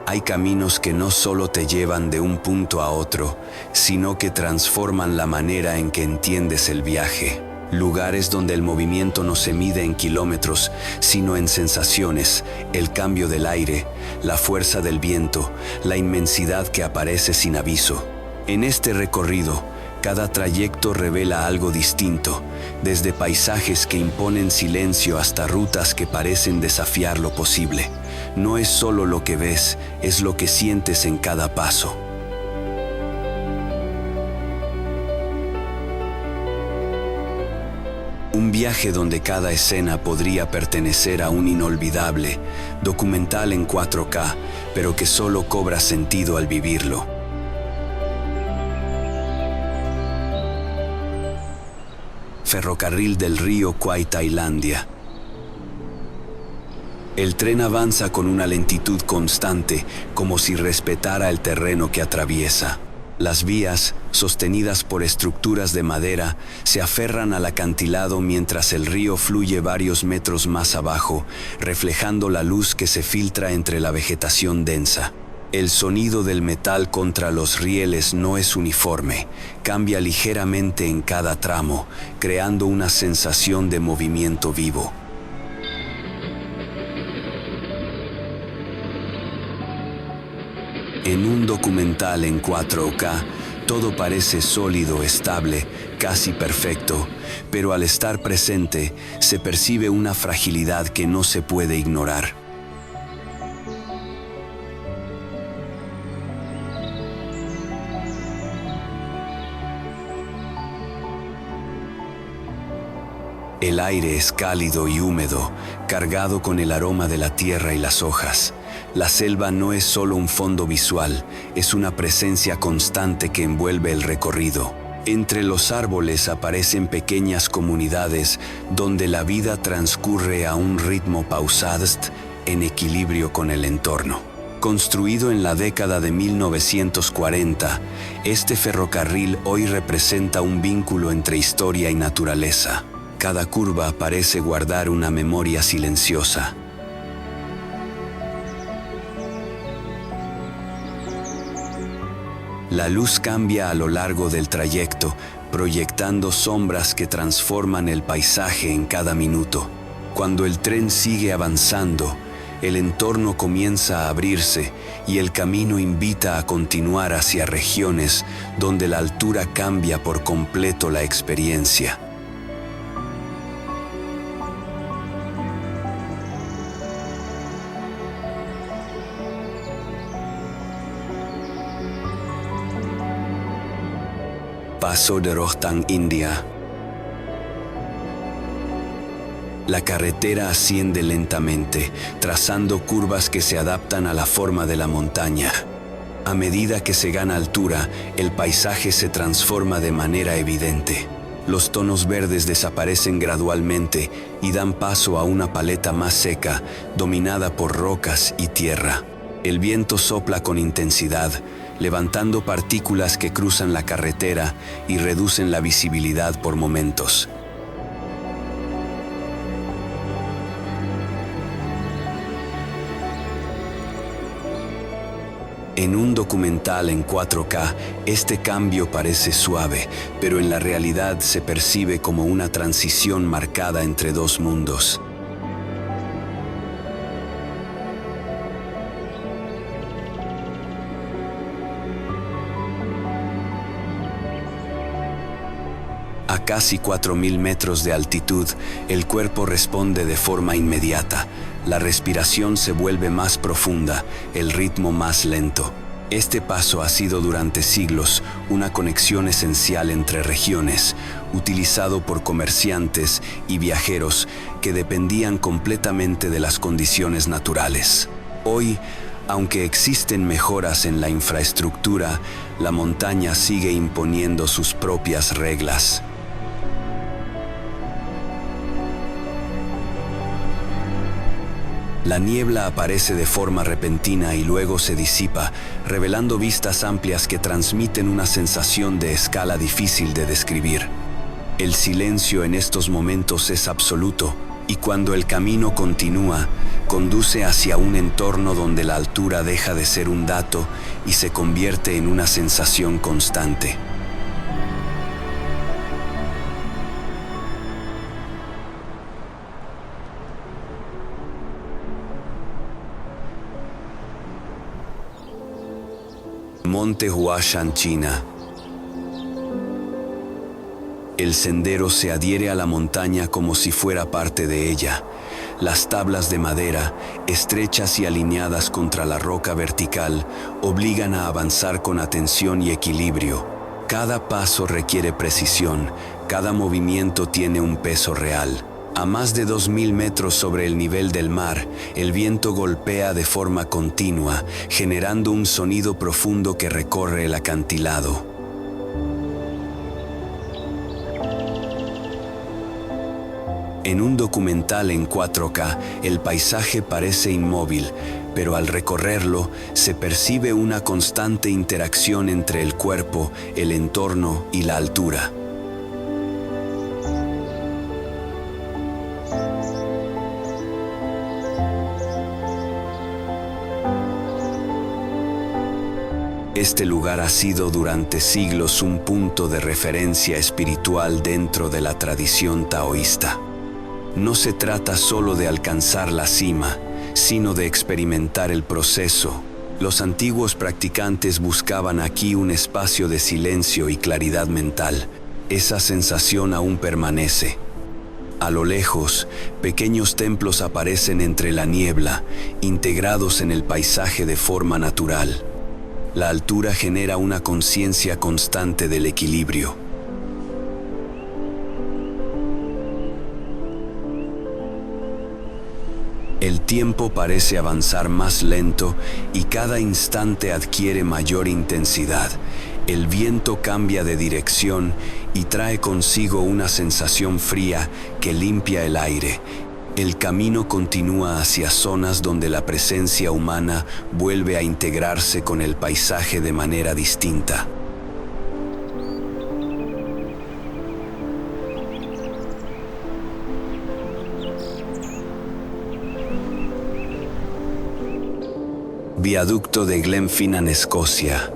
Hay caminos que no solo te llevan de un punto a otro, sino que transforman la manera en que entiendes el viaje. Lugares donde el movimiento no se mide en kilómetros, sino en sensaciones, el cambio del aire, la fuerza del viento, la inmensidad que aparece sin aviso. En este recorrido, cada trayecto revela algo distinto, desde paisajes que imponen silencio hasta rutas que parecen desafiar lo posible. No es solo lo que ves, es lo que sientes en cada paso. Un viaje donde cada escena podría pertenecer a un inolvidable documental en 4K, pero que solo cobra sentido al vivirlo. Ferrocarril del río Kwai, Tailandia. El tren avanza con una lentitud constante, como si respetara el terreno que atraviesa. Las vías, sostenidas por estructuras de madera, se aferran al acantilado mientras el río fluye varios metros más abajo, reflejando la luz que se filtra entre la vegetación densa. El sonido del metal contra los rieles no es uniforme, cambia ligeramente en cada tramo, creando una sensación de movimiento vivo. En un documental en 4K, todo parece sólido, estable, casi perfecto, pero al estar presente, se percibe una fragilidad que no se puede ignorar. El aire es cálido y húmedo, cargado con el aroma de la tierra y las hojas. La selva no es solo un fondo visual, es una presencia constante que envuelve el recorrido. Entre los árboles aparecen pequeñas comunidades donde la vida transcurre a un ritmo pausado, en equilibrio con el entorno. Construido en la década de 1940, este ferrocarril hoy representa un vínculo entre historia y naturaleza. Cada curva parece guardar una memoria silenciosa. La luz cambia a lo largo del trayecto, proyectando sombras que transforman el paisaje en cada minuto. Cuando el tren sigue avanzando, el entorno comienza a abrirse y el camino invita a continuar hacia regiones donde la altura cambia por completo la experiencia. Paso de Rohtang, India. La carretera asciende lentamente, trazando curvas que se adaptan a la forma de la montaña. A medida que se gana altura, el paisaje se transforma de manera evidente. Los tonos verdes desaparecen gradualmente y dan paso a una paleta más seca, dominada por rocas y tierra. El viento sopla con intensidad, levantando partículas que cruzan la carretera y reducen la visibilidad por momentos. En un documental en 4K, este cambio parece suave, pero en la realidad se percibe como una transición marcada entre dos mundos. A casi 4.000 metros de altitud, el cuerpo responde de forma inmediata. La respiración se vuelve más profunda, el ritmo más lento. Este paso ha sido durante siglos una conexión esencial entre regiones, utilizado por comerciantes y viajeros que dependían completamente de las condiciones naturales. Hoy, aunque existen mejoras en la infraestructura, la montaña sigue imponiendo sus propias reglas. La niebla aparece de forma repentina y luego se disipa, revelando vistas amplias que transmiten una sensación de escala difícil de describir. El silencio en estos momentos es absoluto, Y cuando el camino continúa, conduce hacia un entorno donde la altura deja de ser un dato y se convierte en una sensación constante. Monte Huashan, China. El sendero se adhiere a la montaña como si fuera parte de ella. Las tablas de madera, estrechas y alineadas contra la roca vertical, obligan a avanzar con atención y equilibrio. Cada paso requiere precisión, cada movimiento tiene un peso real. A más de 2000 metros sobre el nivel del mar, el viento golpea de forma continua, generando un sonido profundo que recorre el acantilado. En un documental en 4K, el paisaje parece inmóvil, pero al recorrerlo, se percibe una constante interacción entre el cuerpo, el entorno y la altura. Este lugar ha sido durante siglos un punto de referencia espiritual dentro de la tradición taoísta. No se trata solo de alcanzar la cima, sino de experimentar el proceso. Los antiguos practicantes buscaban aquí un espacio de silencio y claridad mental. Esa sensación aún permanece. A lo lejos, pequeños templos aparecen entre la niebla, integrados en el paisaje de forma natural. La altura genera una conciencia constante del equilibrio. El tiempo parece avanzar más lento y cada instante adquiere mayor intensidad. El viento cambia de dirección y trae consigo una sensación fría que limpia el aire. El camino continúa hacia zonas donde la presencia humana vuelve a integrarse con el paisaje de manera distinta. Viaducto de Glenfinnan, Escocia.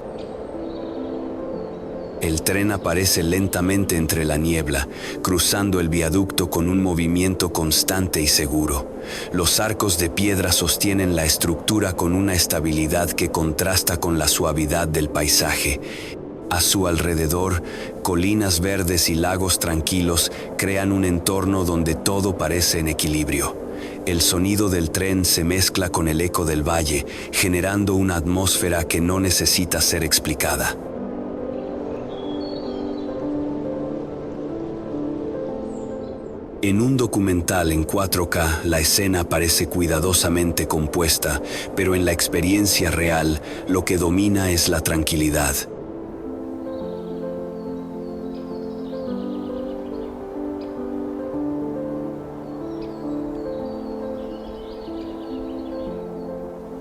El tren aparece lentamente entre la niebla, cruzando el viaducto con un movimiento constante y seguro. Los arcos de piedra sostienen la estructura con una estabilidad que contrasta con la suavidad del paisaje. A su alrededor, colinas verdes y lagos tranquilos crean un entorno donde todo parece en equilibrio. El sonido del tren se mezcla con el eco del valle, generando una atmósfera que no necesita ser explicada. En un documental en 4K, la escena parece cuidadosamente compuesta, pero en la experiencia real, lo que domina es la tranquilidad.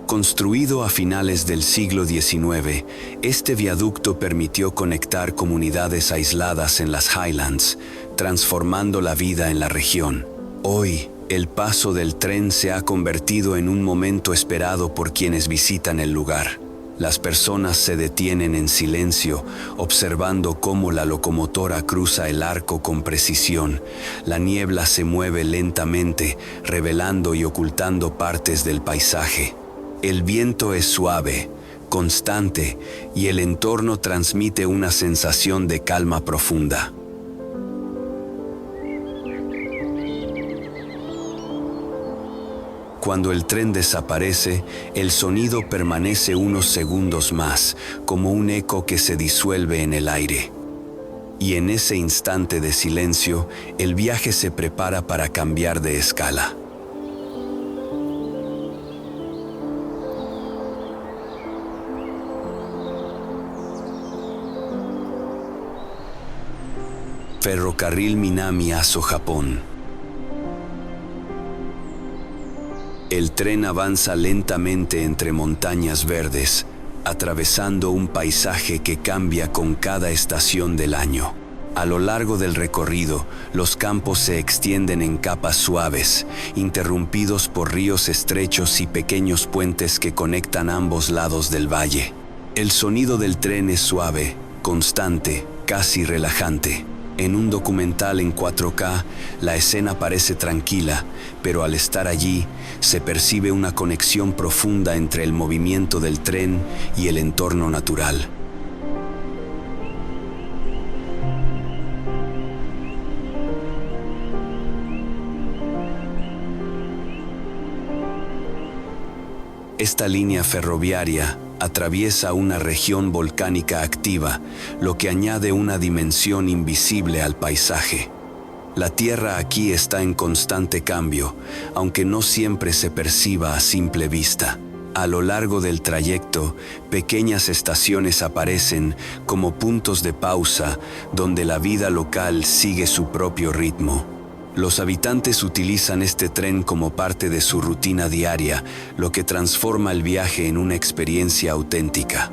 Construido a finales del siglo XIX, este viaducto permitió conectar comunidades aisladas en las Highlands, transformando la vida en la región. Hoy, el paso del tren se ha convertido en un momento esperado por quienes visitan el lugar. Las personas se detienen en silencio, observando cómo la locomotora cruza el arco con precisión. La niebla se mueve lentamente, revelando y ocultando partes del paisaje. El viento es suave, constante, y el entorno transmite una sensación de calma profunda. Cuando el tren desaparece, el sonido permanece unos segundos más, como un eco que se disuelve en el aire. Y en ese instante de silencio, el viaje se prepara para cambiar de escala. Ferrocarril Minami-Aso, Japón. El tren avanza lentamente entre montañas verdes, atravesando un paisaje que cambia con cada estación del año. A lo largo del recorrido, los campos se extienden en capas suaves, interrumpidos por ríos estrechos y pequeños puentes que conectan ambos lados del valle. El sonido del tren es suave, constante, casi relajante. En un documental en 4K, la escena parece tranquila, pero al estar allí, se percibe una conexión profunda entre el movimiento del tren y el entorno natural. Esta línea ferroviaria atraviesa una región volcánica activa, lo que añade una dimensión invisible al paisaje. La Tierra aquí está en constante cambio, aunque no siempre se perciba a simple vista. A lo largo del trayecto, pequeñas estaciones aparecen como puntos de pausa donde la vida local sigue su propio ritmo. Los habitantes utilizan este tren como parte de su rutina diaria, lo que transforma el viaje en una experiencia auténtica.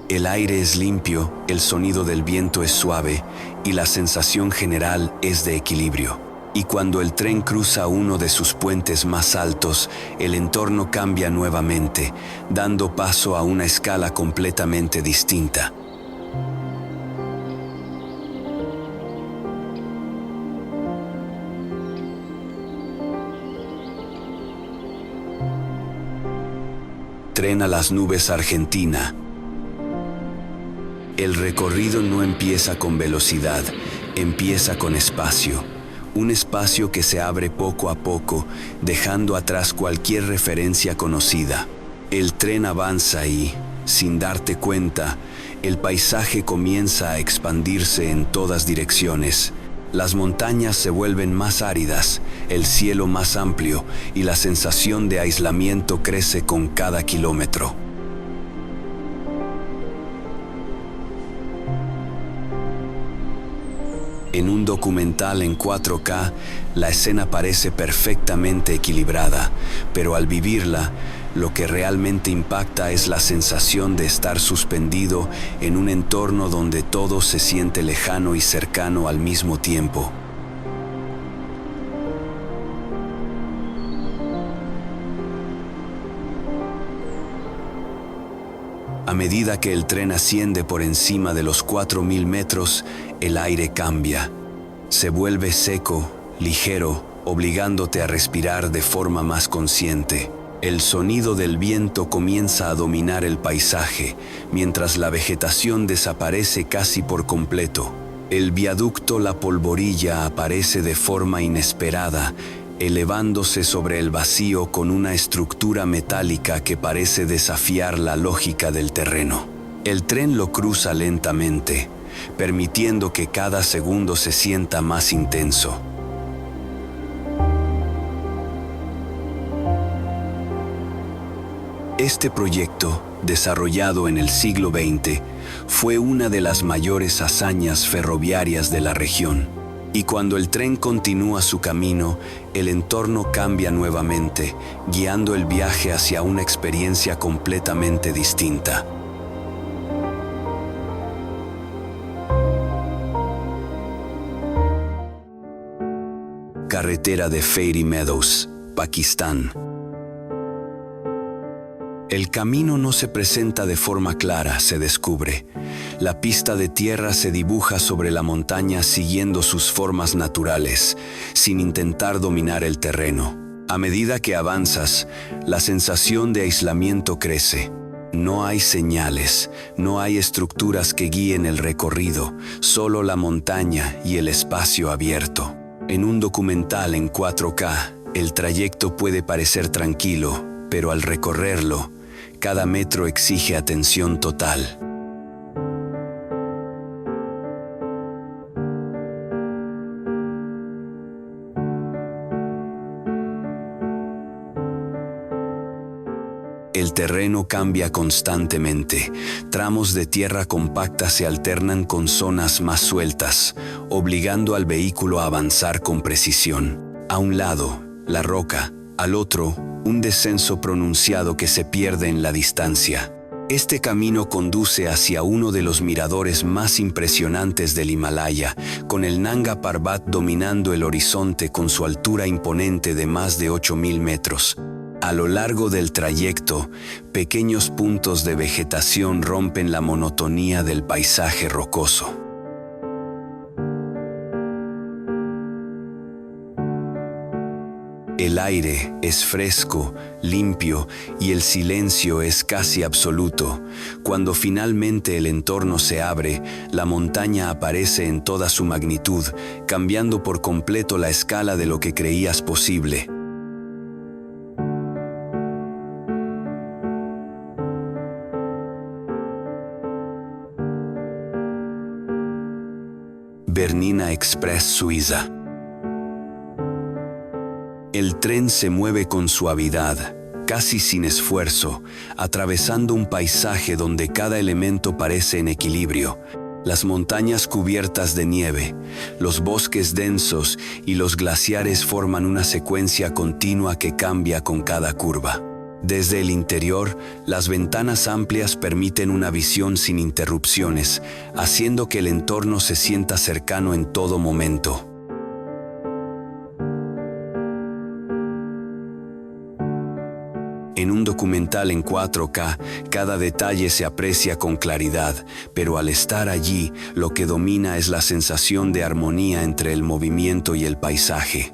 El aire es limpio, el sonido del viento es suave y la sensación general es de equilibrio. Y cuando el tren cruza uno de sus puentes más altos, el entorno cambia nuevamente, dando paso a una escala completamente distinta. Tren a las nubes Argentina. El recorrido no empieza con velocidad, empieza con espacio. Un espacio que se abre poco a poco, dejando atrás cualquier referencia conocida. El tren avanza y, sin darte cuenta, el paisaje comienza a expandirse en todas direcciones. Las montañas se vuelven más áridas, el cielo más amplio y la sensación de aislamiento crece con cada kilómetro. En un documental en 4K, la escena parece perfectamente equilibrada, pero al vivirla, lo que realmente impacta es la sensación de estar suspendido en un entorno donde todo se siente lejano y cercano al mismo tiempo. A medida que el tren asciende por encima de los 4.000 metros, el aire cambia. Se vuelve seco, ligero, obligándote a respirar de forma más consciente. El sonido del viento comienza a dominar el paisaje, mientras la vegetación desaparece casi por completo. El viaducto La Polvorilla aparece de forma inesperada, elevándose sobre el vacío con una estructura metálica que parece desafiar la lógica del terreno. El tren lo cruza lentamente, permitiendo que cada segundo se sienta más intenso. Este proyecto, desarrollado en el siglo XX, fue una de las mayores hazañas ferroviarias de la región. Y cuando el tren continúa su camino, el entorno cambia nuevamente, guiando el viaje hacia una experiencia completamente distinta. Carretera de Fairy Meadows, Pakistán. El camino no se presenta de forma clara, se descubre. La pista de tierra se dibuja sobre la montaña siguiendo sus formas naturales, sin intentar dominar el terreno. A medida que avanzas, la sensación de aislamiento crece. No hay señales, no hay estructuras que guíen el recorrido, solo la montaña y el espacio abierto. En un documental en 4K, el trayecto puede parecer tranquilo, pero al recorrerlo, cada metro exige atención total. El terreno cambia constantemente. Tramos de tierra compacta se alternan con zonas más sueltas, obligando al vehículo a avanzar con precisión. A un lado, la roca, al otro, un descenso pronunciado que se pierde en la distancia. Este camino conduce hacia uno de los miradores más impresionantes del Himalaya, con el Nanga Parbat dominando el horizonte con su altura imponente de más de 8.000 metros. A lo largo del trayecto, pequeños puntos de vegetación rompen la monotonía del paisaje rocoso. El aire es fresco, limpio y el silencio es casi absoluto. Cuando finalmente el entorno se abre, la montaña aparece en toda su magnitud, cambiando por completo la escala de lo que creías posible. Bernina Express Suiza. El tren se mueve con suavidad, casi sin esfuerzo, atravesando un paisaje donde cada elemento parece en equilibrio. Las montañas cubiertas de nieve, los bosques densos y los glaciares forman una secuencia continua que cambia con cada curva. Desde el interior, las ventanas amplias permiten una visión sin interrupciones, haciendo que el entorno se sienta cercano en todo momento. En un documental en 4K, cada detalle se aprecia con claridad, pero al estar allí, lo que domina es la sensación de armonía entre el movimiento y el paisaje.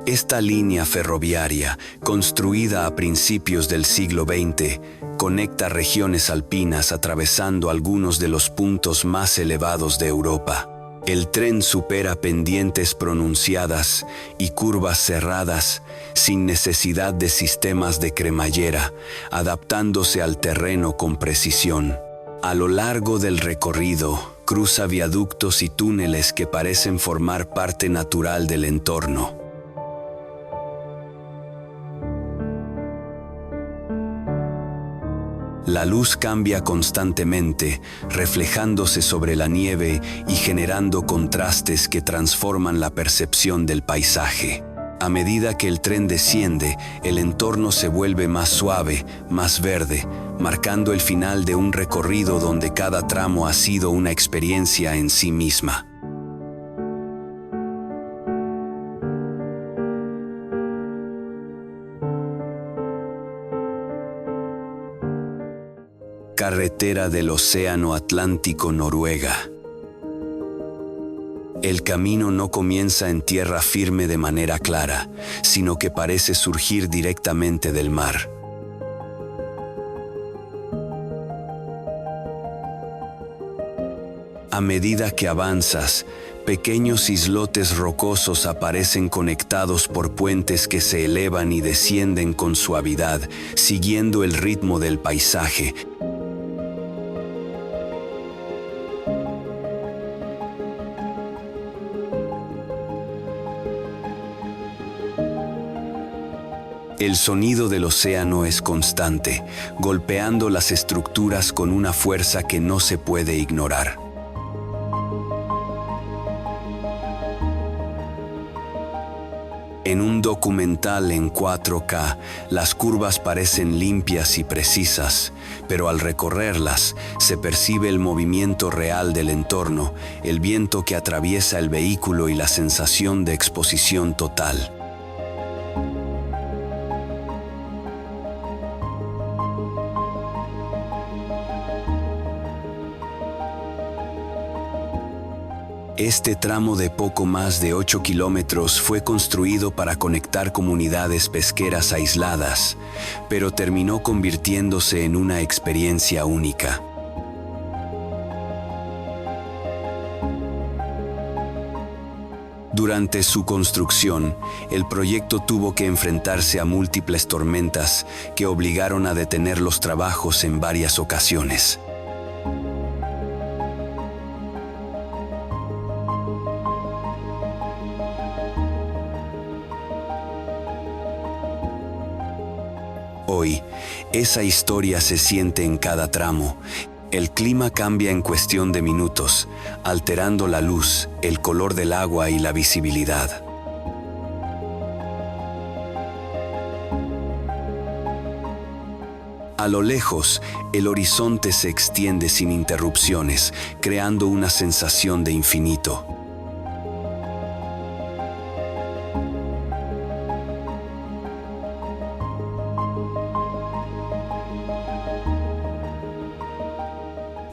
Esta línea ferroviaria, construida a principios del siglo XX, conecta regiones alpinas atravesando algunos de los puntos más elevados de Europa. El tren supera pendientes pronunciadas y curvas cerradas sin necesidad de sistemas de cremallera, adaptándose al terreno con precisión. A lo largo del recorrido, cruza viaductos y túneles que parecen formar parte natural del entorno. La luz cambia constantemente, reflejándose sobre la nieve y generando contrastes que transforman la percepción del paisaje. A medida que el tren desciende, el entorno se vuelve más suave, más verde, marcando el final de un recorrido donde cada tramo ha sido una experiencia en sí misma. Carretera del Océano Atlántico, Noruega. El camino no comienza en tierra firme de manera clara, sino que parece surgir directamente del mar. A medida que avanzas, pequeños islotes rocosos aparecen conectados por puentes que se elevan y descienden con suavidad, siguiendo el ritmo del paisaje. El sonido del océano es constante, golpeando las estructuras con una fuerza que no se puede ignorar. En un documental en 4K, las curvas parecen limpias y precisas, pero al recorrerlas, se percibe el movimiento real del entorno, el viento que atraviesa el vehículo y la sensación de exposición total. Este tramo de poco más de 8 kilómetros fue construido para conectar comunidades pesqueras aisladas, pero terminó convirtiéndose en una experiencia única. Durante su construcción, el proyecto tuvo que enfrentarse a múltiples tormentas que obligaron a detener los trabajos en varias ocasiones. Hoy, esa historia se siente en cada tramo. El clima cambia en cuestión de minutos, alterando la luz, el color del agua y la visibilidad. A lo lejos, el horizonte se extiende sin interrupciones, creando una sensación de infinito.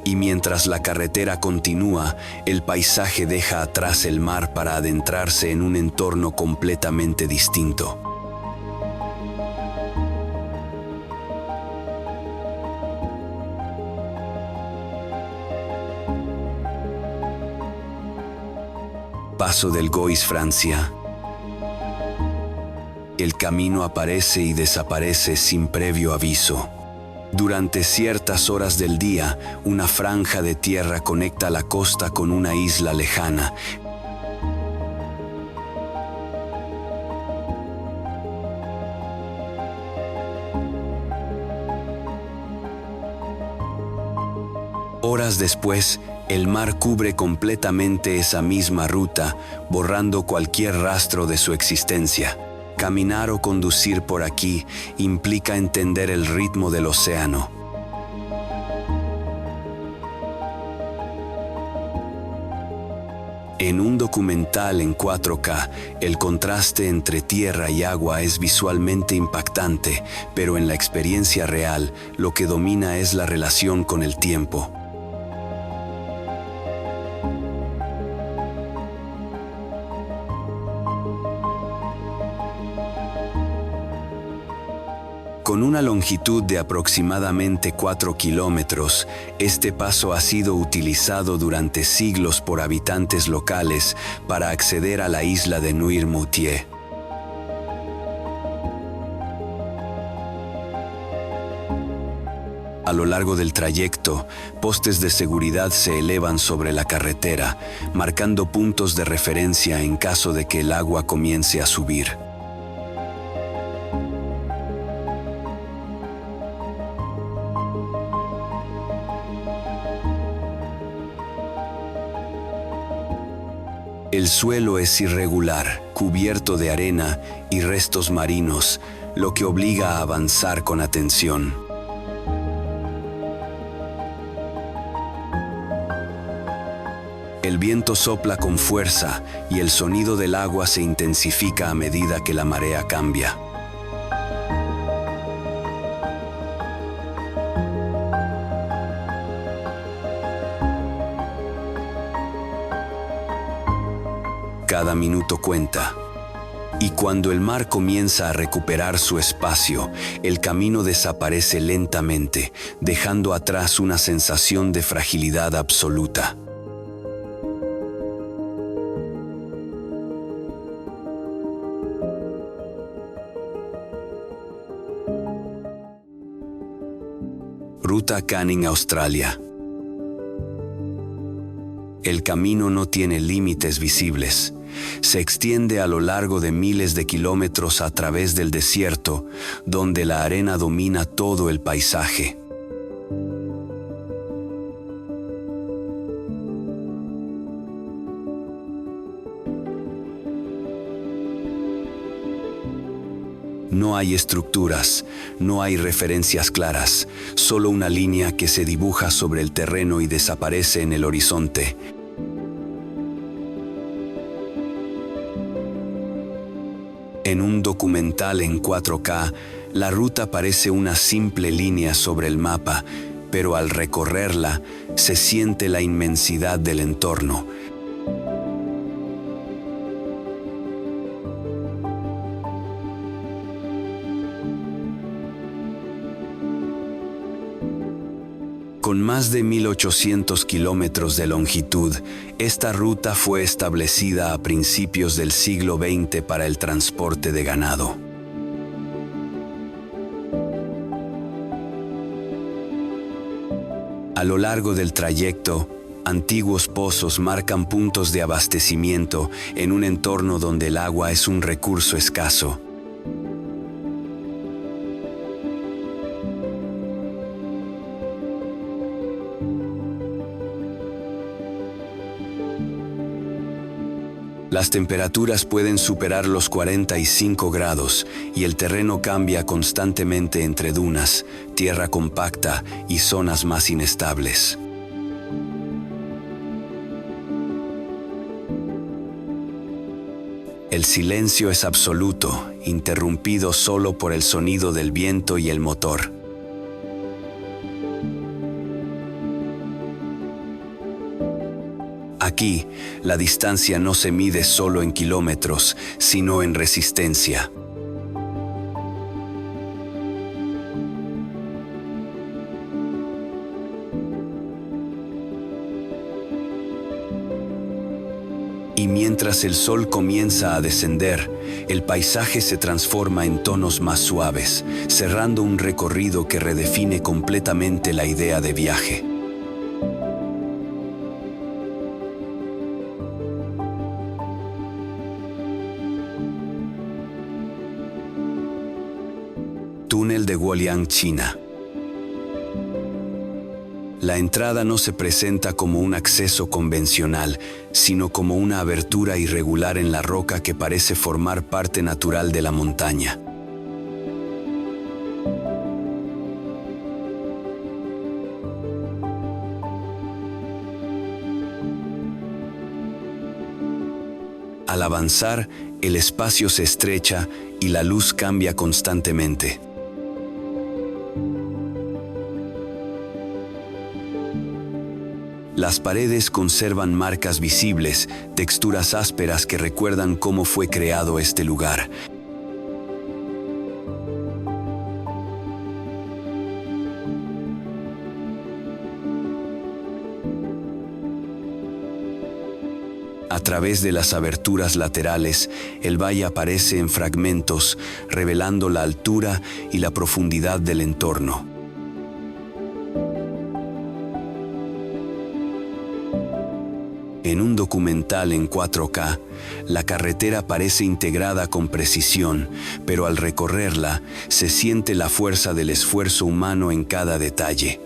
Y mientras la carretera continúa, el paisaje deja atrás el mar para adentrarse en un entorno completamente distinto. Paso del Gois, Francia. El camino aparece y desaparece sin previo aviso. Durante ciertas horas del día, una franja de tierra conecta la costa con una isla lejana. Horas después, el mar cubre completamente esa misma ruta, borrando cualquier rastro de su existencia. Caminar o conducir por aquí implica entender el ritmo del océano. En un documental en 4K, el contraste entre tierra y agua es visualmente impactante, pero en la experiencia real, lo que domina es la relación con el tiempo. Con una longitud de aproximadamente 4 kilómetros, este paso ha sido utilizado durante siglos por habitantes locales para acceder a la isla de Noirmoutier. A lo largo del trayecto, postes de seguridad se elevan sobre la carretera, marcando puntos de referencia en caso de que el agua comience a subir. El suelo es irregular, cubierto de arena y restos marinos, lo que obliga a avanzar con atención. El viento sopla con fuerza y el sonido del agua se intensifica a medida que la marea cambia. Cada minuto cuenta. Y cuando el mar comienza a recuperar su espacio, el camino desaparece lentamente, dejando atrás una sensación de fragilidad absoluta. Ruta Canning, Australia. El camino no tiene límites visibles. Se extiende a lo largo de miles de kilómetros a través del desierto, donde la arena domina todo el paisaje. No hay estructuras, no hay referencias claras, solo una línea que se dibuja sobre el terreno y desaparece en el horizonte. En un documental en 4K, la ruta parece una simple línea sobre el mapa, pero al recorrerla, se siente la inmensidad del entorno. Con más de 1.800 kilómetros de longitud, esta ruta fue establecida a principios del siglo XX para el transporte de ganado. A lo largo del trayecto, antiguos pozos marcan puntos de abastecimiento en un entorno donde el agua es un recurso escaso. Las temperaturas pueden superar los 45 grados y el terreno cambia constantemente entre dunas, tierra compacta y zonas más inestables. El silencio es absoluto, interrumpido solo por el sonido del viento y el motor. Aquí, la distancia no se mide solo en kilómetros, sino en resistencia. Y mientras el sol comienza a descender, el paisaje se transforma en tonos más suaves, cerrando un recorrido que redefine completamente la idea de viaje. Túnel de Huoliang, China. La entrada no se presenta como un acceso convencional, sino como una abertura irregular en la roca que parece formar parte natural de la montaña. Al avanzar, el espacio se estrecha y la luz cambia constantemente. Las paredes conservan marcas visibles, texturas ásperas que recuerdan cómo fue creado este lugar. A través de las aberturas laterales, el valle aparece en fragmentos, revelando la altura y la profundidad del entorno. En un documental en 4K, la carretera parece integrada con precisión, pero al recorrerla, se siente la fuerza del esfuerzo humano en cada detalle.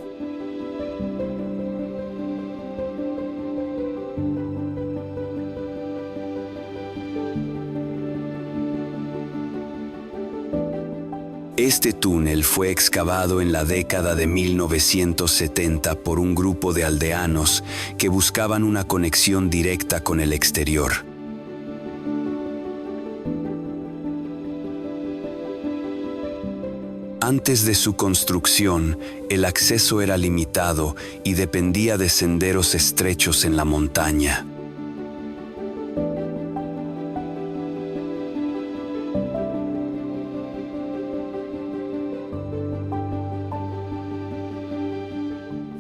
Este túnel fue excavado en la década de 1970 por un grupo de aldeanos que buscaban una conexión directa con el exterior. Antes de su construcción, el acceso era limitado y dependía de senderos estrechos en la montaña.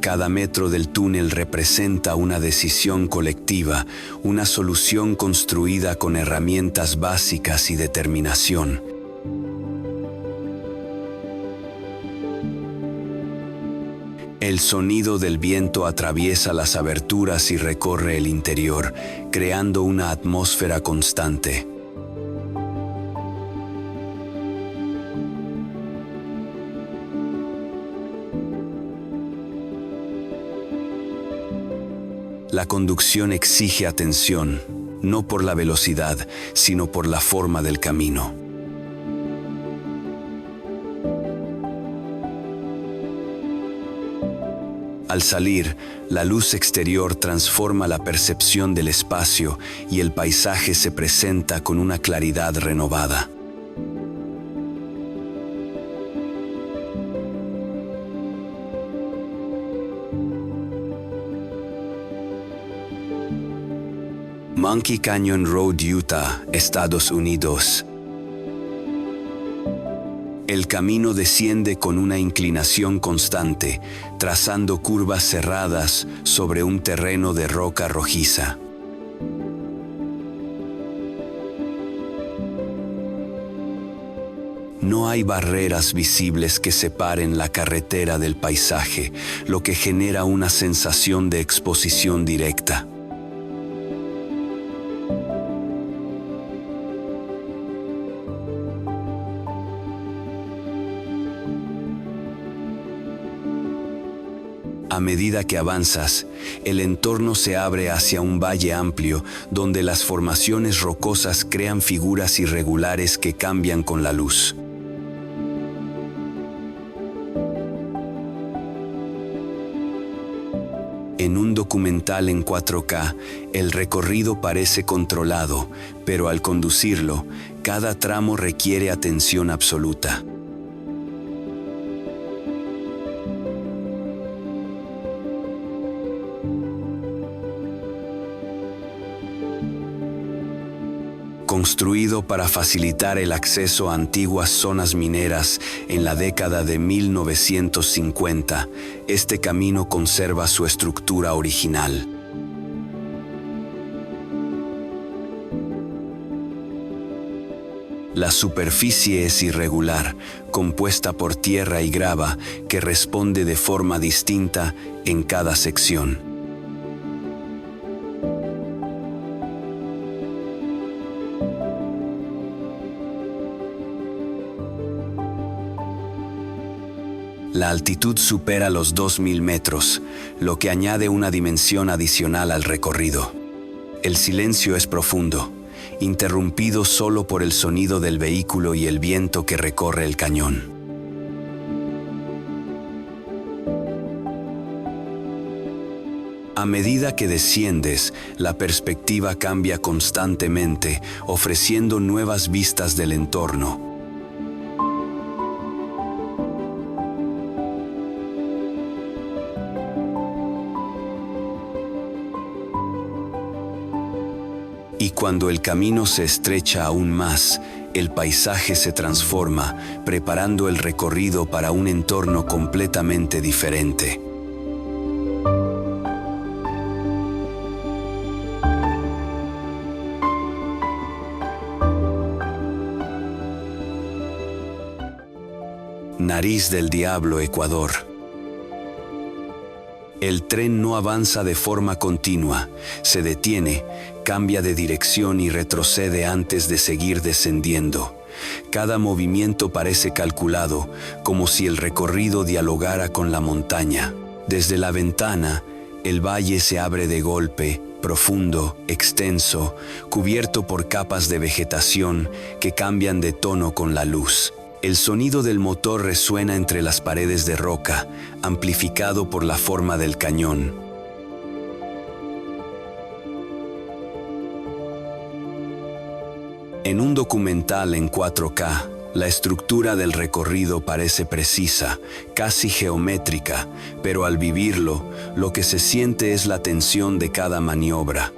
Cada metro del túnel representa una decisión colectiva, una solución construida con herramientas básicas y determinación. El sonido del viento atraviesa las aberturas y recorre el interior, creando una atmósfera constante. La conducción exige atención, no por la velocidad, sino por la forma del camino. Al salir, la luz exterior transforma la percepción del espacio y el paisaje se presenta con una claridad renovada. Monkey Canyon Road, Utah, Estados Unidos. El camino desciende con una inclinación constante, trazando curvas cerradas sobre un terreno de roca rojiza. No hay barreras visibles que separen la carretera del paisaje, lo que genera una sensación de exposición directa. A medida que avanzas, el entorno se abre hacia un valle amplio donde las formaciones rocosas crean figuras irregulares que cambian con la luz. En un documental en 4K, el recorrido parece controlado, pero al conducirlo, cada tramo requiere atención absoluta. Construido para facilitar el acceso a antiguas zonas mineras en la década de 1950, este camino conserva su estructura original. La superficie es irregular, compuesta por tierra y grava que responde de forma distinta en cada sección. La altitud supera los 2000 metros, lo que añade una dimensión adicional al recorrido. El silencio es profundo, interrumpido solo por el sonido del vehículo y el viento que recorre el cañón. A medida que desciendes, la perspectiva cambia constantemente, ofreciendo nuevas vistas del entorno. Y cuando el camino se estrecha aún más, el paisaje se transforma, preparando el recorrido para un entorno completamente diferente. Nariz del Diablo, Ecuador. El tren no avanza de forma continua, se detiene, cambia de dirección y retrocede antes de seguir descendiendo. Cada movimiento parece calculado, como si el recorrido dialogara con la montaña. Desde la ventana, el valle se abre de golpe, profundo, extenso, cubierto por capas de vegetación que cambian de tono con la luz. El sonido del motor resuena entre las paredes de roca, amplificado por la forma del cañón. En un documental en 4K, la estructura del recorrido parece precisa, casi geométrica, pero al vivirlo, lo que se siente es la tensión de cada maniobra.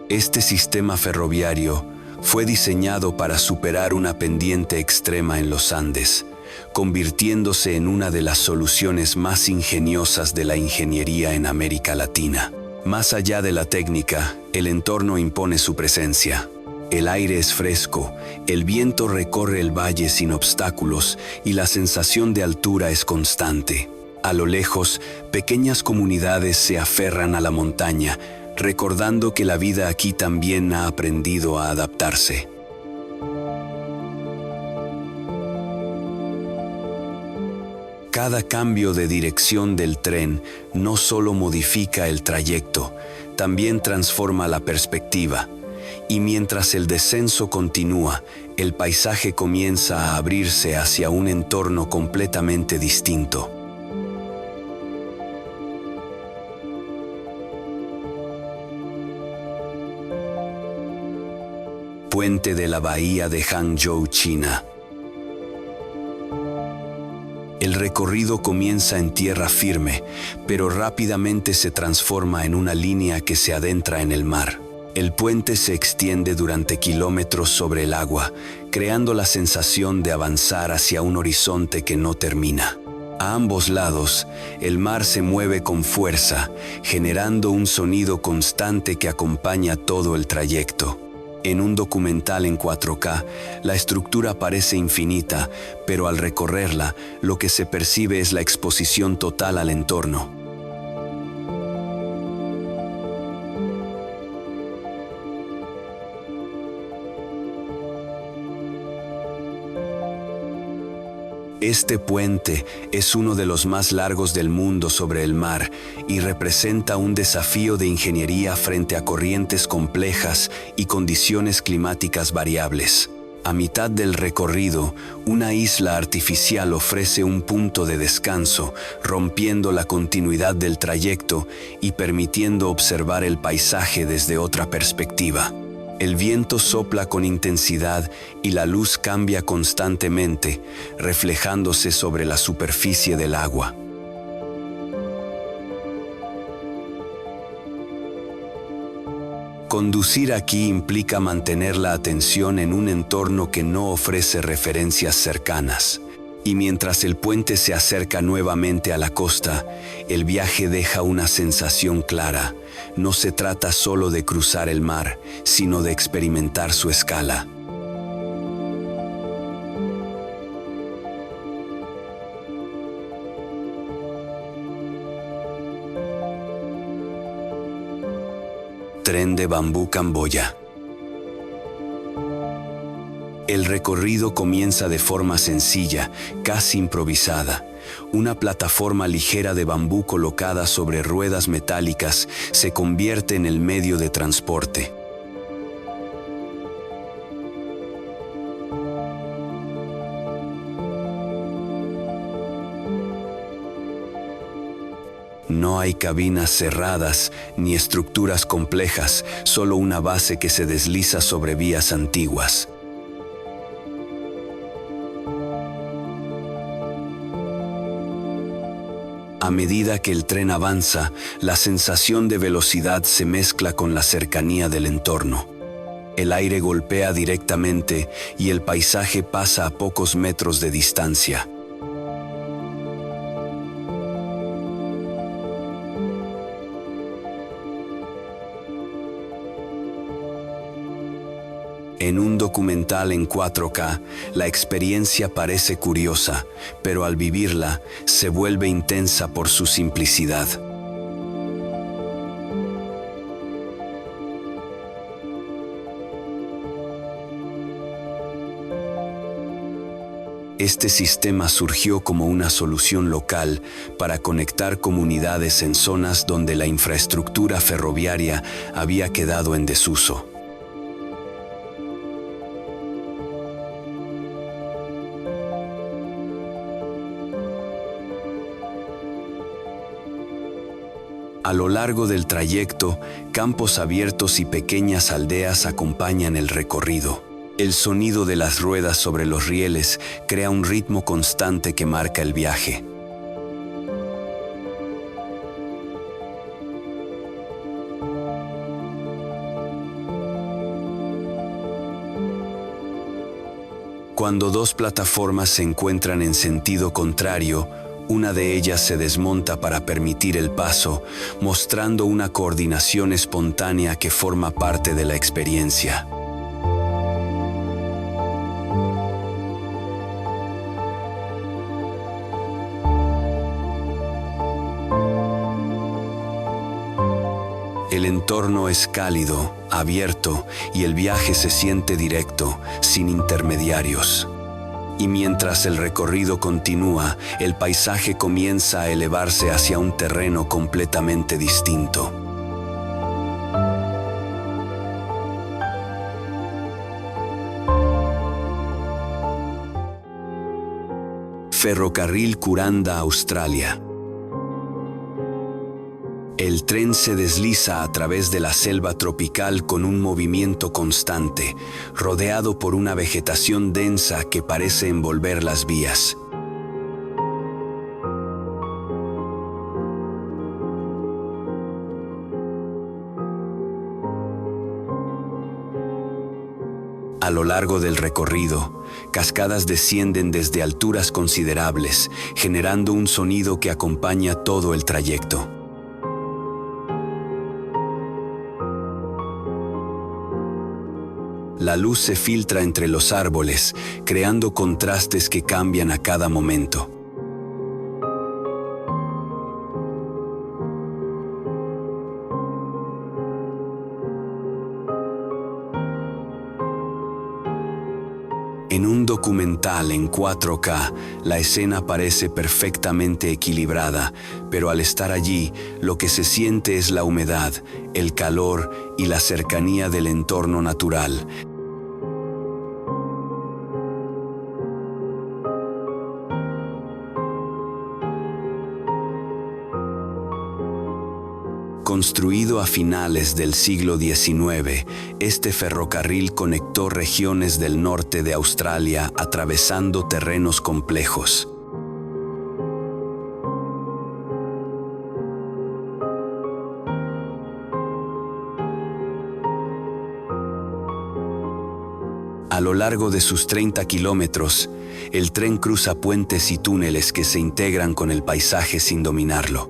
Este sistema ferroviario fue diseñado para superar una pendiente extrema en los Andes, convirtiéndose en una de las soluciones más ingeniosas de la ingeniería en América Latina. Más allá de la técnica, el entorno impone su presencia. El aire es fresco, el viento recorre el valle sin obstáculos y la sensación de altura es constante. A lo lejos, pequeñas comunidades se aferran a la montaña, recordando que la vida aquí también ha aprendido a adaptarse. Cada cambio de dirección del tren no solo modifica el trayecto, también transforma la perspectiva. Y mientras el descenso continúa, el paisaje comienza a abrirse hacia un entorno completamente distinto. Puente de la bahía de Hangzhou, China. El recorrido comienza en tierra firme, pero rápidamente se transforma en una línea que se adentra en el mar. El puente se extiende durante kilómetros sobre el agua, creando la sensación de avanzar hacia un horizonte que no termina. A ambos lados, el mar se mueve con fuerza, generando un sonido constante que acompaña todo el trayecto. En un documental en 4K, la estructura parece infinita, pero al recorrerla, lo que se percibe es la exposición total al entorno. Este puente es uno de los más largos del mundo sobre el mar y representa un desafío de ingeniería frente a corrientes complejas y condiciones climáticas variables. A mitad del recorrido, una isla artificial ofrece un punto de descanso, rompiendo la continuidad del trayecto y permitiendo observar el paisaje desde otra perspectiva. El viento sopla con intensidad y la luz cambia constantemente, reflejándose sobre la superficie del agua. Conducir aquí implica mantener la atención en un entorno que no ofrece referencias cercanas. Y mientras el puente se acerca nuevamente a la costa, el viaje deja una sensación clara. No se trata solo de cruzar el mar, sino de experimentar su escala. Tren de bambú Camboya. El recorrido comienza de forma sencilla, casi improvisada. Una plataforma ligera de bambú colocada sobre ruedas metálicas se convierte en el medio de transporte. No hay cabinas cerradas ni estructuras complejas, solo una base que se desliza sobre vías antiguas. A medida que el tren avanza, la sensación de velocidad se mezcla con la cercanía del entorno. El aire golpea directamente y el paisaje pasa a pocos metros de distancia. En un documental en 4K, la experiencia parece curiosa, pero al vivirla, se vuelve intensa por su simplicidad. Este sistema surgió como una solución local para conectar comunidades en zonas donde la infraestructura ferroviaria había quedado en desuso. A lo largo del trayecto, campos abiertos y pequeñas aldeas acompañan el recorrido. El sonido de las ruedas sobre los rieles crea un ritmo constante que marca el viaje. Cuando dos plataformas se encuentran en sentido contrario, una de ellas se desmonta para permitir el paso, mostrando una coordinación espontánea que forma parte de la experiencia. El entorno es cálido, abierto y el viaje se siente directo, sin intermediarios. Y mientras el recorrido continúa, el paisaje comienza a elevarse hacia un terreno completamente distinto. Ferrocarril Kuranda, Australia. El tren se desliza a través de la selva tropical con un movimiento constante, rodeado por una vegetación densa que parece envolver las vías. A lo largo del recorrido, cascadas descienden desde alturas considerables, generando un sonido que acompaña todo el trayecto. La luz se filtra entre los árboles, creando contrastes que cambian a cada momento. En un documental en 4K, la escena parece perfectamente equilibrada, pero al estar allí, lo que se siente es la humedad, el calor y la cercanía del entorno natural. Construido a finales del siglo XIX, este ferrocarril conectó regiones del norte de Australia atravesando terrenos complejos. A lo largo de sus 30 kilómetros, el tren cruza puentes y túneles que se integran con el paisaje sin dominarlo.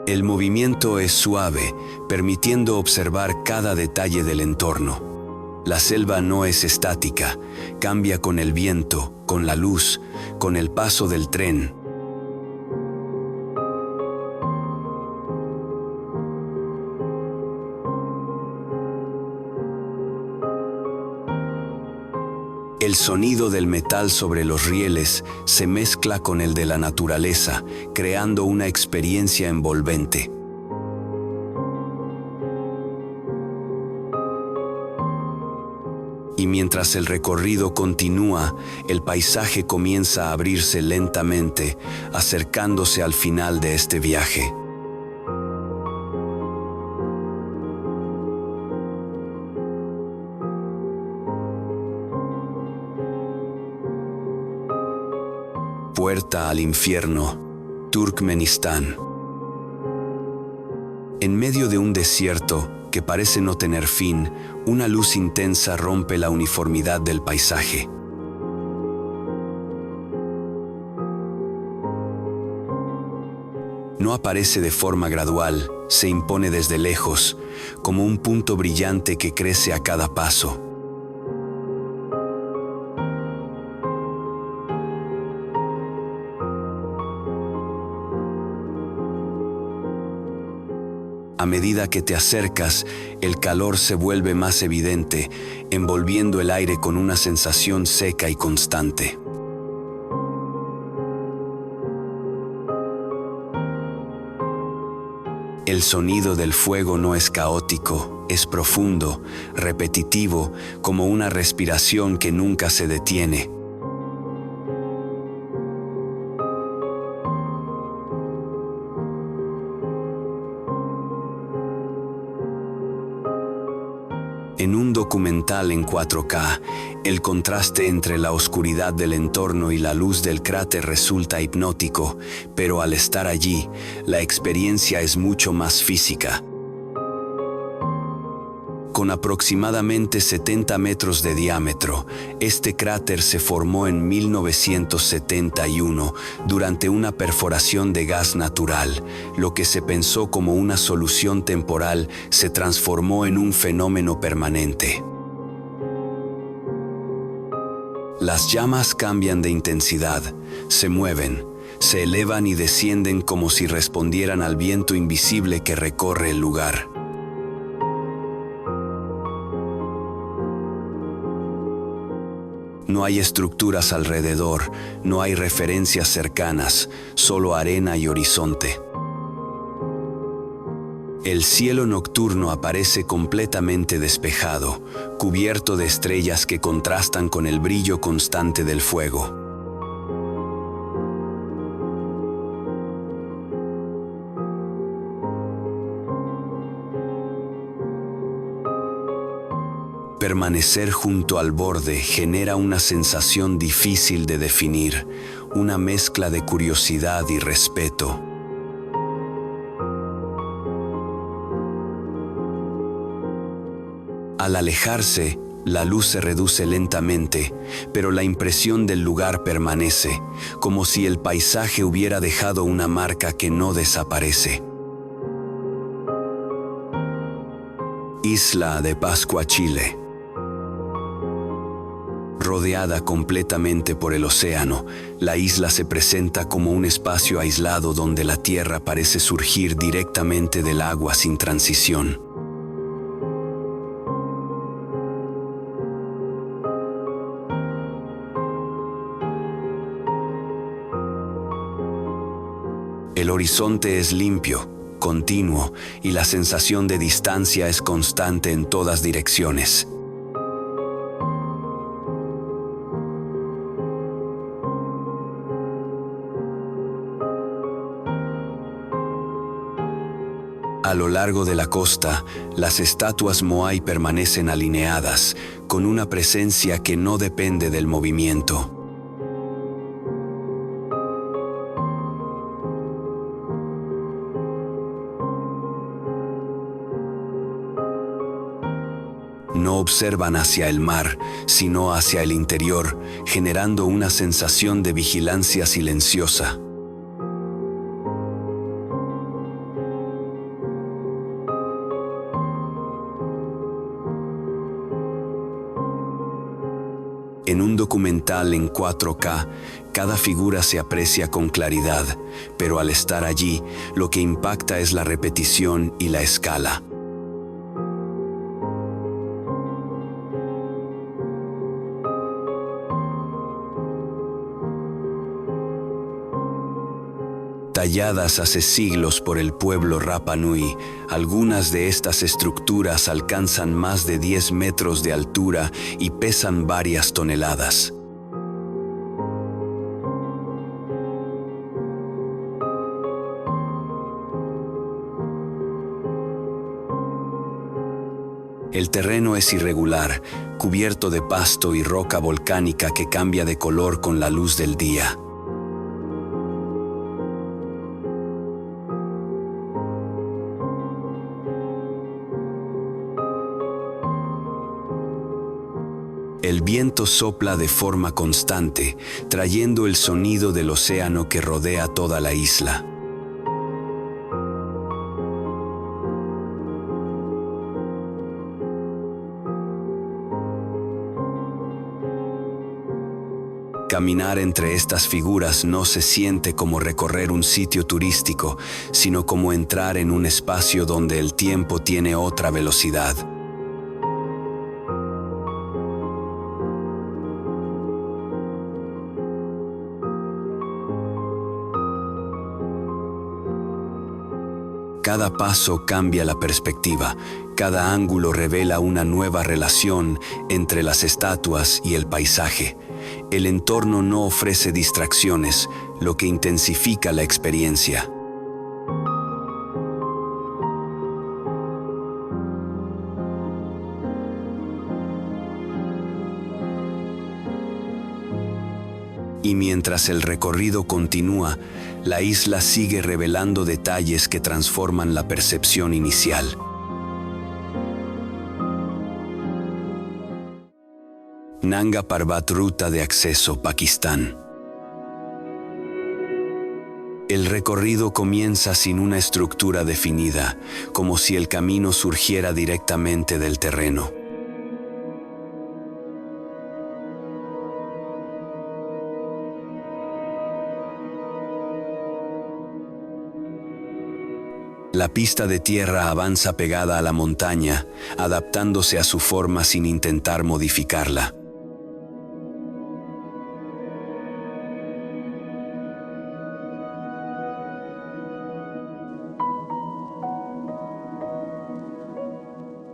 El movimiento es suave, permitiendo observar cada detalle del entorno. La selva no es estática, cambia con el viento, con la luz, con el paso del tren. El sonido del metal sobre los rieles se mezcla con el de la naturaleza, creando una experiencia envolvente. Y mientras el recorrido continúa, el paisaje comienza a abrirse lentamente, acercándose al final de este viaje. Puerta al infierno, Turkmenistán. En medio de un desierto que parece no tener fin, una luz intensa rompe la uniformidad del paisaje. No aparece de forma gradual, se impone desde lejos, como un punto brillante que crece a cada paso. A medida que te acercas, el calor se vuelve más evidente, envolviendo el aire con una sensación seca y constante. El sonido del fuego no es caótico, es profundo, repetitivo, como una respiración que nunca se detiene. En un documental en 4K, el contraste entre la oscuridad del entorno y la luz del cráter resulta hipnótico, pero al estar allí, la experiencia es mucho más física. Con aproximadamente 70 metros de diámetro, este cráter se formó en 1971 durante una perforación de gas natural. Lo que se pensó como una solución temporal se transformó en un fenómeno permanente. Las llamas cambian de intensidad, se mueven, se elevan y descienden como si respondieran al viento invisible que recorre el lugar. No hay estructuras alrededor, no hay referencias cercanas, solo arena y horizonte. El cielo nocturno aparece completamente despejado, cubierto de estrellas que contrastan con el brillo constante del fuego. Permanecer junto al borde genera una sensación difícil de definir, una mezcla de curiosidad y respeto. Al alejarse, la luz se reduce lentamente, pero la impresión del lugar permanece, como si el paisaje hubiera dejado una marca que no desaparece. Isla de Pascua, Chile. Rodeada completamente por el océano, la isla se presenta como un espacio aislado donde la tierra parece surgir directamente del agua sin transición. El horizonte es limpio, continuo, y la sensación de distancia es constante en todas direcciones. A lo largo de la costa, las estatuas Moai permanecen alineadas, con una presencia que no depende del movimiento. No observan hacia el mar, sino hacia el interior, generando una sensación de vigilancia silenciosa. En un documental en 4K, cada figura se aprecia con claridad, pero al estar allí, lo que impacta es la repetición y la escala. Talladas hace siglos por el pueblo Rapa Nui, algunas de estas estructuras alcanzan más de 10 metros de altura y pesan varias toneladas. El terreno es irregular, cubierto de pasto y roca volcánica que cambia de color con la luz del día. El viento sopla de forma constante, trayendo el sonido del océano que rodea toda la isla. Caminar entre estas figuras no se siente como recorrer un sitio turístico, sino como entrar en un espacio donde el tiempo tiene otra velocidad. Cada paso cambia la perspectiva, cada ángulo revela una nueva relación entre las estatuas y el paisaje. El entorno no ofrece distracciones, lo que intensifica la experiencia. Y mientras el recorrido continúa, la isla sigue revelando detalles que transforman la percepción inicial. Nanga Parbat, ruta de acceso, Pakistán. El recorrido comienza sin una estructura definida, como si el camino surgiera directamente del terreno. La pista de tierra avanza pegada a la montaña, adaptándose a su forma sin intentar modificarla.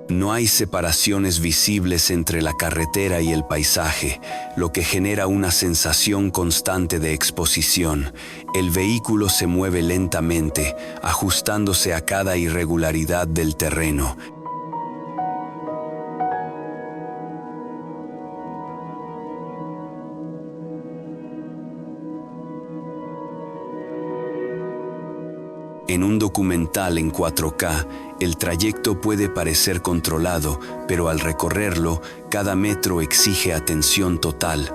No hay separaciones visibles entre la carretera y el paisaje, lo que genera una sensación constante de exposición. El vehículo se mueve lentamente, ajustándose a cada irregularidad del terreno. En un documental en 4K, el trayecto puede parecer controlado, pero al recorrerlo, cada metro exige atención total.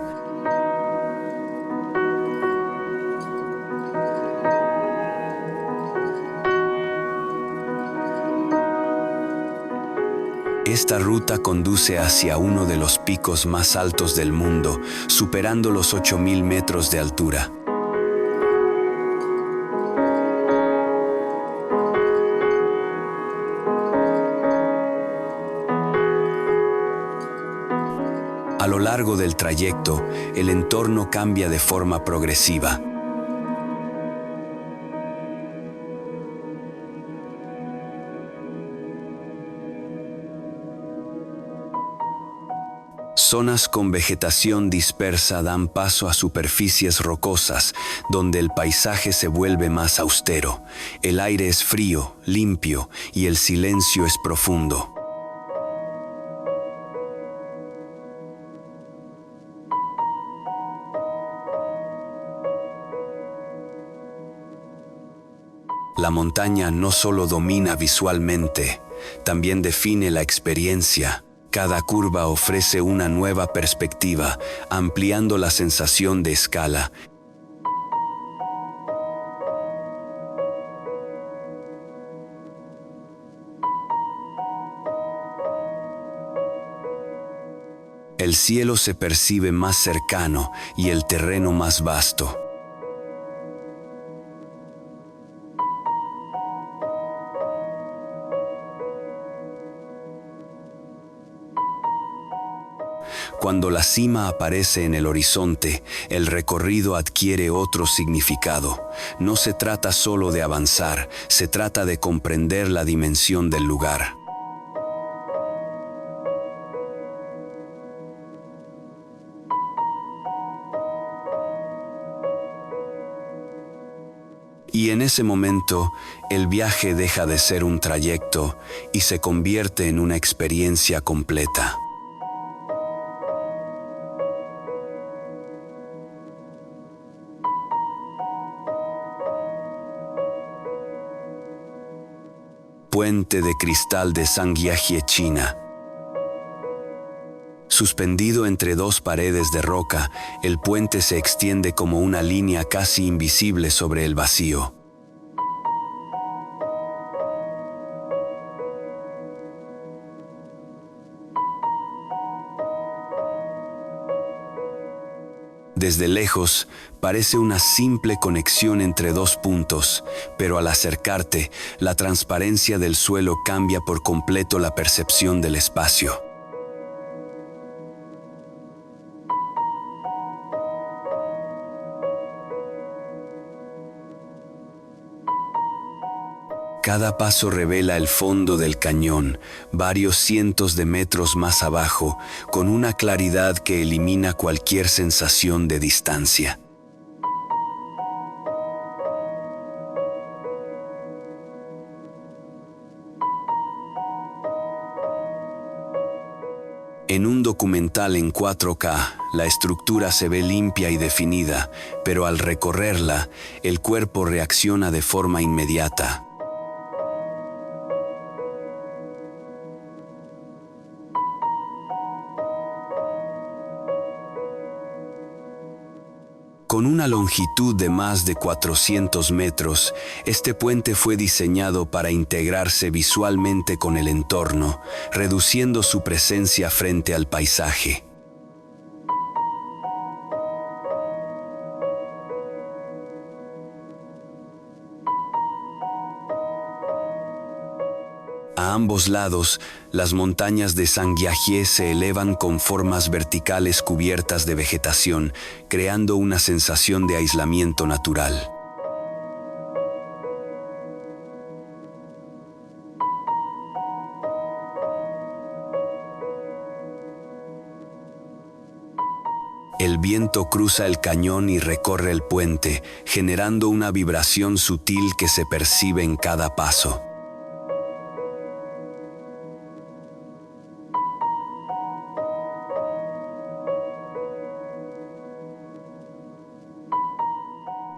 Esta ruta conduce hacia uno de los picos más altos del mundo, superando los 8.000 metros de altura. A lo largo del trayecto, el entorno cambia de forma progresiva. Zonas con vegetación dispersa dan paso a superficies rocosas, donde el paisaje se vuelve más austero. El aire es frío, limpio, y el silencio es profundo. La montaña no solo domina visualmente, también define la experiencia. Cada curva ofrece una nueva perspectiva, ampliando la sensación de escala. El cielo se percibe más cercano y el terreno más vasto. Cuando la cima aparece en el horizonte, el recorrido adquiere otro significado. No se trata solo de avanzar, se trata de comprender la dimensión del lugar. Y en ese momento, el viaje deja de ser un trayecto y se convierte en una experiencia completa. Puente de cristal de Zhangjiajie, China. Suspendido entre dos paredes de roca, el puente se extiende como una línea casi invisible sobre el vacío. Desde lejos, parece una simple conexión entre dos puntos, pero al acercarte, la transparencia del suelo cambia por completo la percepción del espacio. Cada paso revela el fondo del cañón, varios cientos de metros más abajo, con una claridad que elimina cualquier sensación de distancia. En un documental en 4K, la estructura se ve limpia y definida, pero al recorrerla, el cuerpo reacciona de forma inmediata. Con una longitud de más de 400 metros, este puente fue diseñado para integrarse visualmente con el entorno, reduciendo su presencia frente al paisaje. A ambos lados, las montañas de Zhangjiajie se elevan con formas verticales cubiertas de vegetación, creando una sensación de aislamiento natural. El viento cruza el cañón y recorre el puente, generando una vibración sutil que se percibe en cada paso.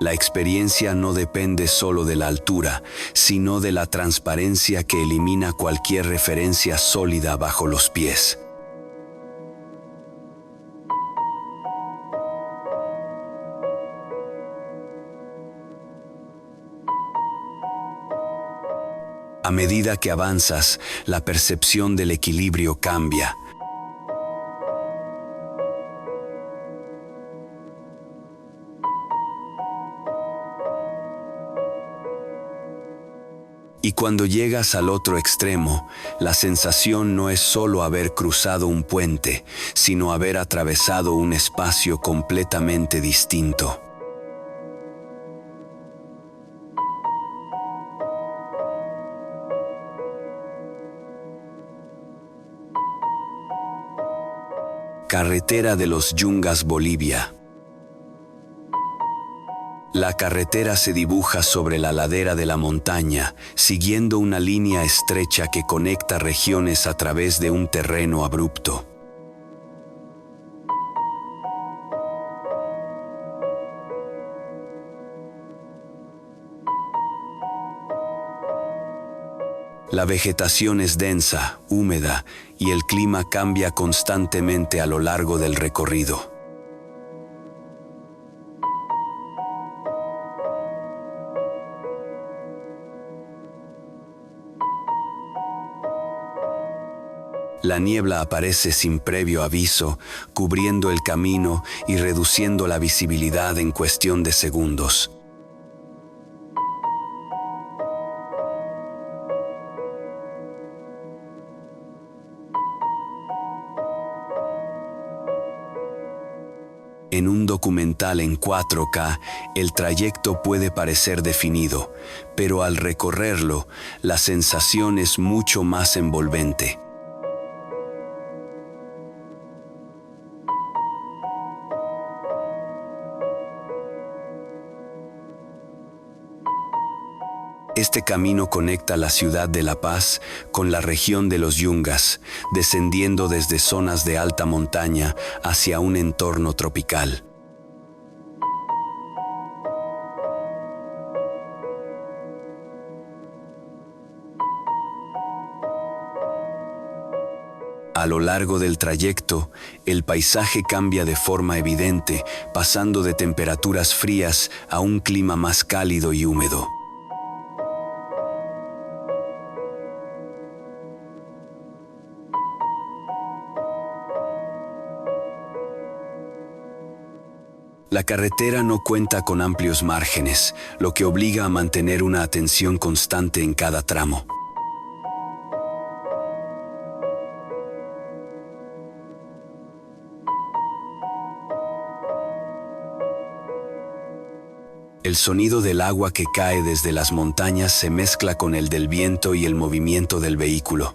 La experiencia no depende solo de la altura, sino de la transparencia que elimina cualquier referencia sólida bajo los pies. A medida que avanzas, la percepción del equilibrio cambia. Y cuando llegas al otro extremo, la sensación no es solo haber cruzado un puente, sino haber atravesado un espacio completamente distinto. Carretera de los Yungas, Bolivia. La carretera se dibuja sobre la ladera de la montaña, siguiendo una línea estrecha que conecta regiones a través de un terreno abrupto. La vegetación es densa, húmeda, y el clima cambia constantemente a lo largo del recorrido. La niebla aparece sin previo aviso, cubriendo el camino y reduciendo la visibilidad en cuestión de segundos. En un documental en 4K, el trayecto puede parecer definido, pero al recorrerlo, la sensación es mucho más envolvente. Este camino conecta la ciudad de La Paz con la región de los Yungas, descendiendo desde zonas de alta montaña hacia un entorno tropical. A lo largo del trayecto, el paisaje cambia de forma evidente, pasando de temperaturas frías a un clima más cálido y húmedo. La carretera no cuenta con amplios márgenes, lo que obliga a mantener una atención constante en cada tramo. El sonido del agua que cae desde las montañas se mezcla con el del viento y el movimiento del vehículo.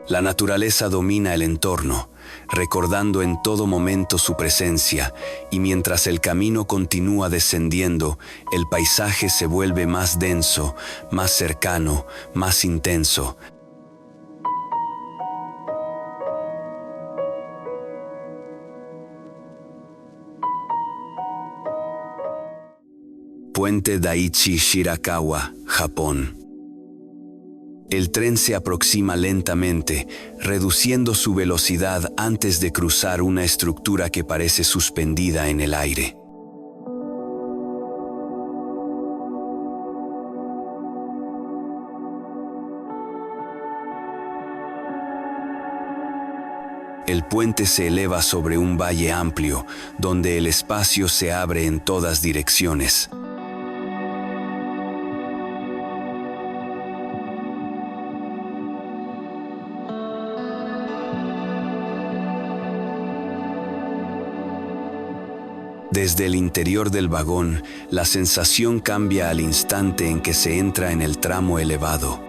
La naturaleza domina el entorno, recordando en todo momento su presencia, y mientras el camino continúa descendiendo, el paisaje se vuelve más denso, más cercano, más intenso. Puente Daiichi Shirakawa, Japón. El tren se aproxima lentamente, reduciendo su velocidad antes de cruzar una estructura que parece suspendida en el aire. El puente se eleva sobre un valle amplio, donde el espacio se abre en todas direcciones. Desde el interior del vagón, la sensación cambia al instante en que se entra en el tramo elevado.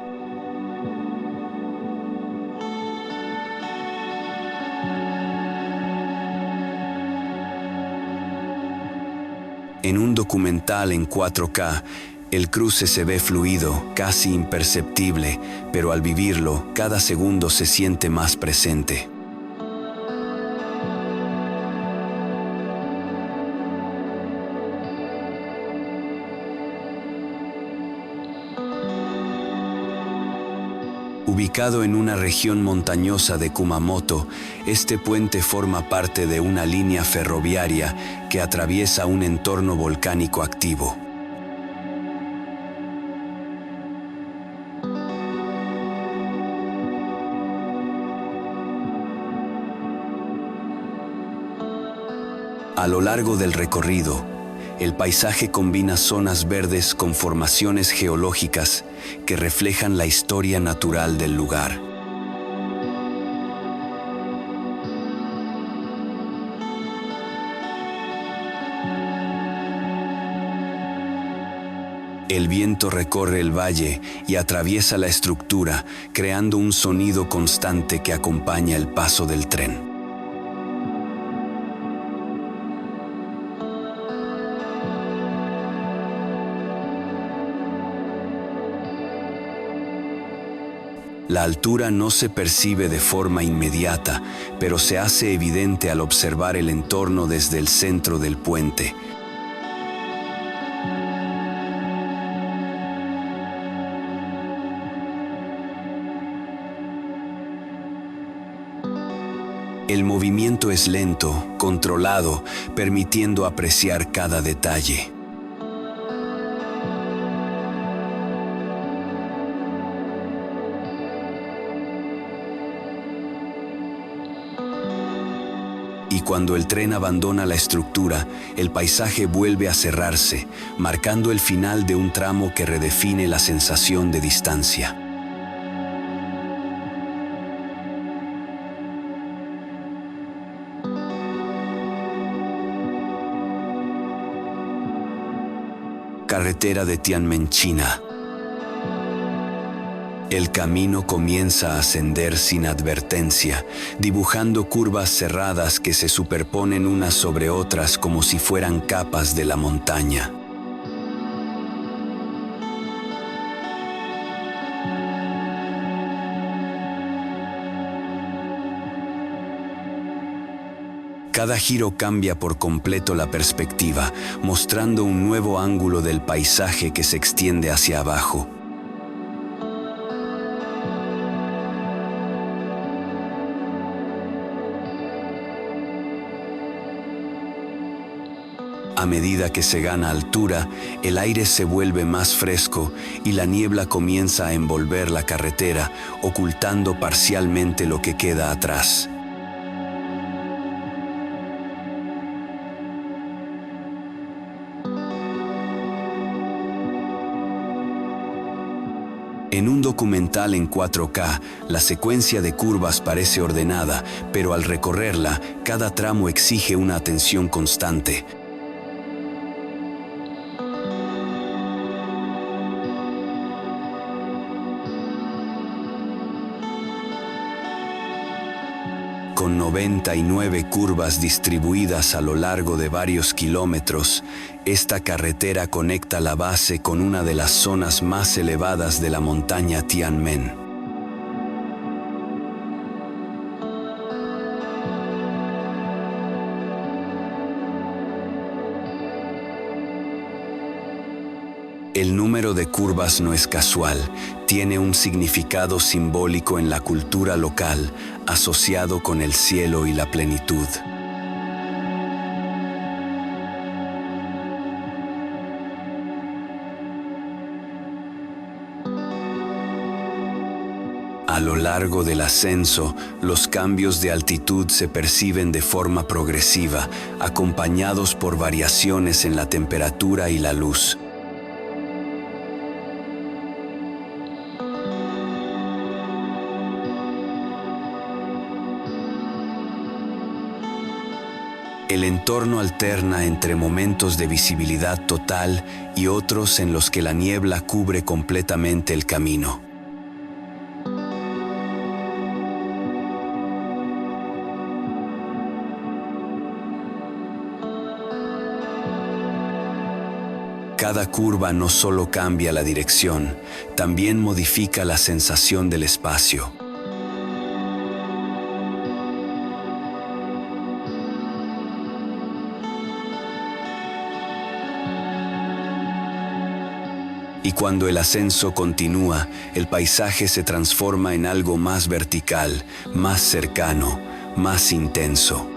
En un documental en 4K, el cruce se ve fluido, casi imperceptible, pero al vivirlo, cada segundo se siente más presente. Ubicado en una región montañosa de Kumamoto, este puente forma parte de una línea ferroviaria que atraviesa un entorno volcánico activo. A lo largo del recorrido, el paisaje combina zonas verdes con formaciones geológicas que reflejan la historia natural del lugar. El viento recorre el valle y atraviesa la estructura, creando un sonido constante que acompaña el paso del tren. La altura no se percibe de forma inmediata, pero se hace evidente al observar el entorno desde el centro del puente. El movimiento es lento, controlado, permitiendo apreciar cada detalle. Y cuando el tren abandona la estructura, el paisaje vuelve a cerrarse, marcando el final de un tramo que redefine la sensación de distancia. Carretera de Tianmen, China. El camino comienza a ascender sin advertencia, dibujando curvas cerradas que se superponen unas sobre otras como si fueran capas de la montaña. Cada giro cambia por completo la perspectiva, mostrando un nuevo ángulo del paisaje que se extiende hacia abajo. A medida que se gana altura, el aire se vuelve más fresco y la niebla comienza a envolver la carretera, ocultando parcialmente lo que queda atrás. En un documental en 4K, la secuencia de curvas parece ordenada, pero al recorrerla, cada tramo exige una atención constante. Con 99 curvas distribuidas a lo largo de varios kilómetros, esta carretera conecta la base con una de las zonas más elevadas de la montaña Tianmen. El número de curvas no es casual, tiene un significado simbólico en la cultura local, asociado con el cielo y la plenitud. A lo largo del ascenso, los cambios de altitud se perciben de forma progresiva, acompañados por variaciones en la temperatura y la luz. El entorno alterna entre momentos de visibilidad total y otros en los que la niebla cubre completamente el camino. Cada curva no solo cambia la dirección, también modifica la sensación del espacio. Y cuando el ascenso continúa, el paisaje se transforma en algo más vertical, más cercano, más intenso.